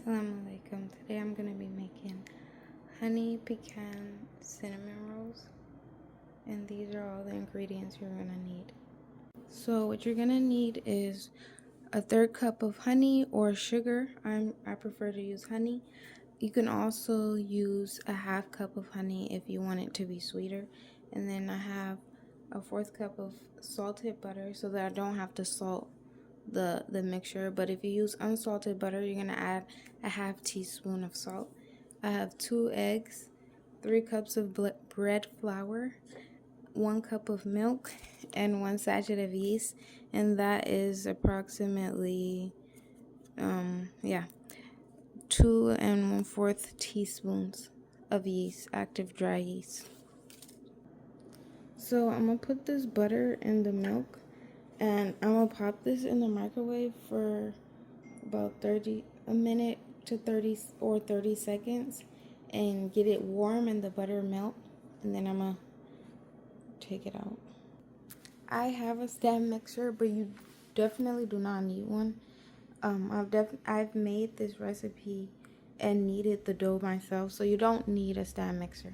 Assalamu alaikum. Today I'm going to be making honey pecan cinnamon rolls, and these are all the ingredients you're going to need. So what you're going to need is a 1/3 cup of honey or sugar. I prefer to use honey. You can also use a 1/2 cup of honey if you want it to be sweeter. And then I have a 1/4 cup of salted butter so that I don't have to salt the mixture. But if you use unsalted butter, you're going to add a 1/2 teaspoon of salt. I have 2 eggs, 3 cups of bread flour, 1 cup of milk, and 1 sachet of yeast, and that is approximately 2 1/4 teaspoons of yeast, active dry yeast. So I'm gonna put this butter in the milk, and I'm gonna pop this in the microwave for about 30 to 30 seconds and get it warm and the butter melt, and then I'm gonna take it out. I have a stand mixer, but you definitely do not need one. I've made this recipe and kneaded the dough myself, so you don't need a stand mixer.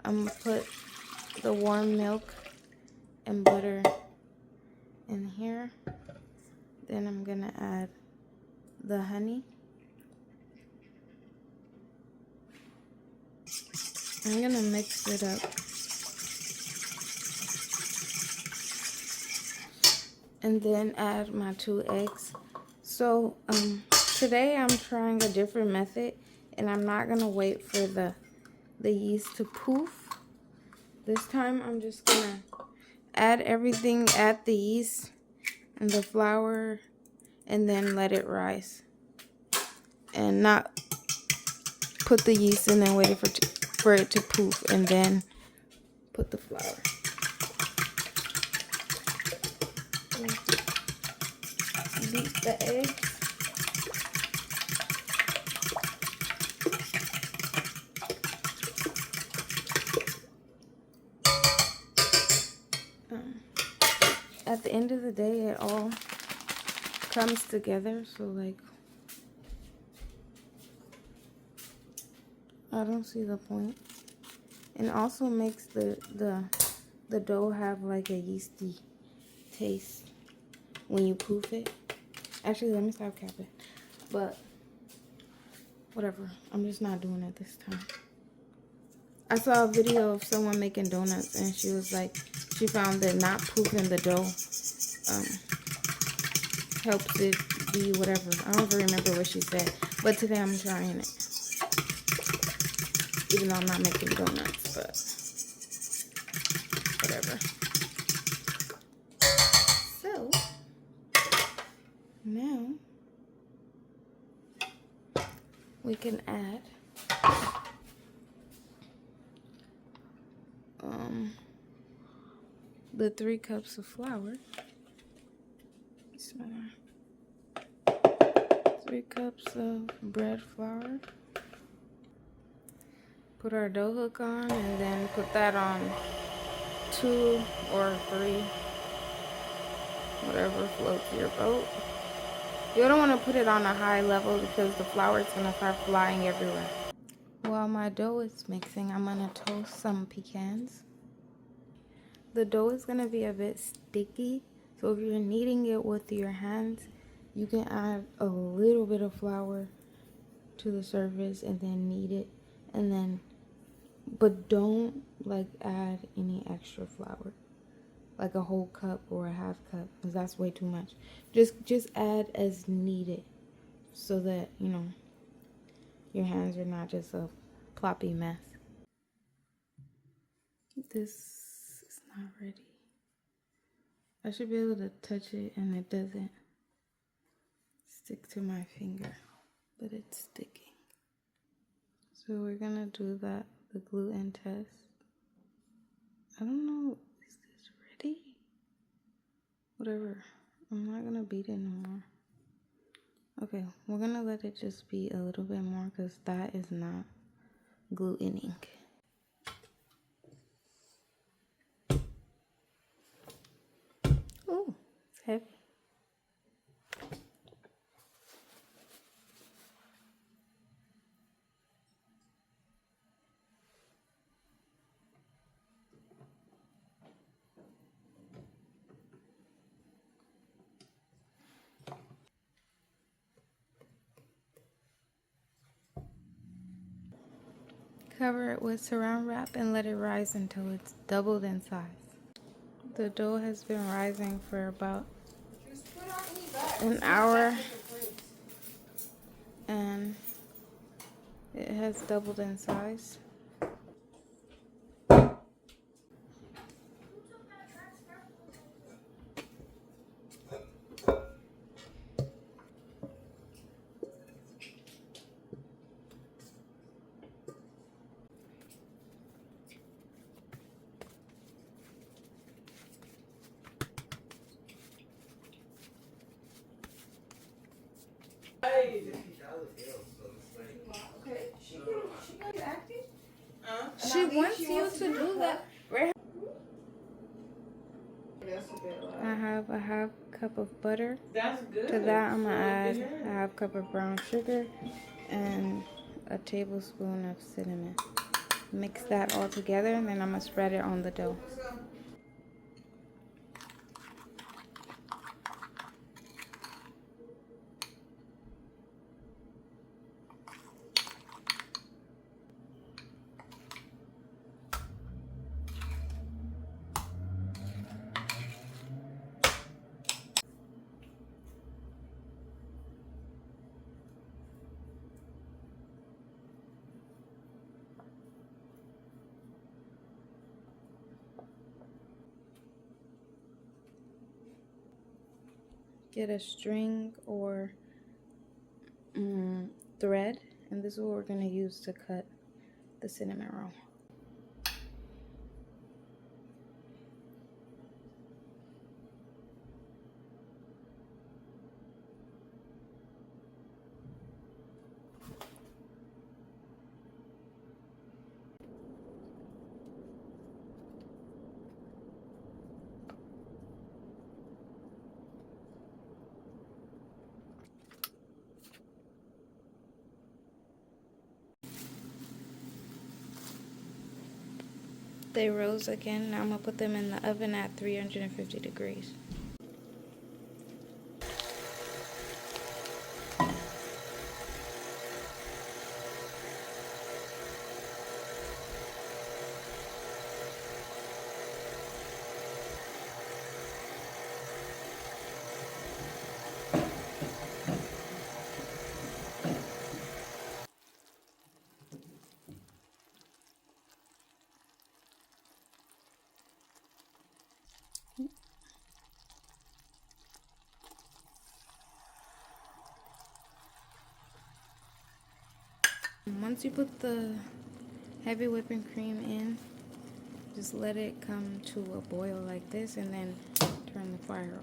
I'm gonna put the warm milk and butter in here. Then I'm gonna add the honey. I'm gonna mix it up. And then add my 2 eggs. So today I'm trying a different method, and I'm not gonna wait for the yeast to poof. This time I'm just gonna add everything, add the yeast and the flour, and then let it rise. And not put the yeast in and wait for it to poof, and then put the flour. Beat the eggs. At the end of the day, it all comes together, so like I don't see the point. And also makes the dough have like a yeasty taste when you poof it. Actually, let me stop capping. But whatever, I'm just not doing it this time. I saw a video of someone making donuts, and she was like, she found that not poofing the dough helps it be whatever. I don't even remember what she said, but today I'm trying it. Even though I'm not making donuts, but whatever. So now we can add the 3 cups of flour. 3 cups of bread flour. Put our dough hook on, and then put that on 2 or 3, whatever floats your boat. You don't want to put it on a high level because the flour is going to start flying everywhere. While my dough is mixing, I'm going to toast some pecans. The dough is going to be a bit sticky, so if you're kneading it with your hands, you can add a little bit of flour to the surface and then knead it, and then but don't like add any extra flour, like a whole cup or a 1/2 cup, because that's way too much. Just add as needed, so that you know your hands are not just a ploppy mess. This is not ready. I should be able to touch it and it doesn't stick to my finger, but it's sticking. So we're gonna do the gluten test. I don't know, is this ready? Whatever, I'm not gonna beat it no more. Okay, we're gonna let it just be a little bit more, because that is not glutening. Oh, it's heavy. Cover it with saran wrap and let it rise until it's doubled in size. The dough has been rising for about an hour and it has doubled in size. She wants you to do that. I have a half cup of butter. To that, I'm gonna add a half cup of brown sugar and a tablespoon of cinnamon. Mix that all together, and then I'm gonna spread it on the dough. Get a string or thread, and this is what we're going to use to cut the cinnamon roll. They rose again. Now I'm going to put them in the oven at 350 degrees. Once you put the heavy whipping cream in, just let it come to a boil like this and then turn the fire off.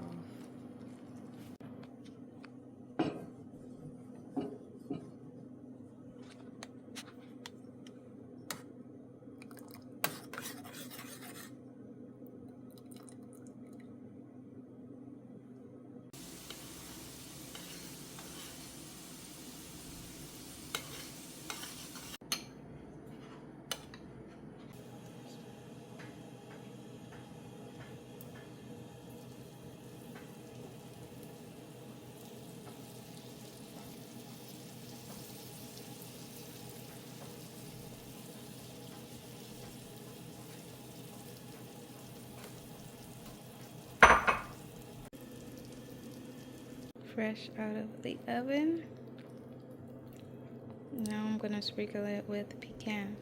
Fresh out of the oven. Now I'm gonna sprinkle it with pecans.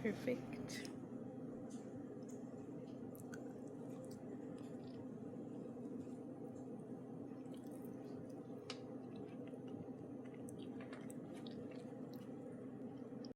Perfect.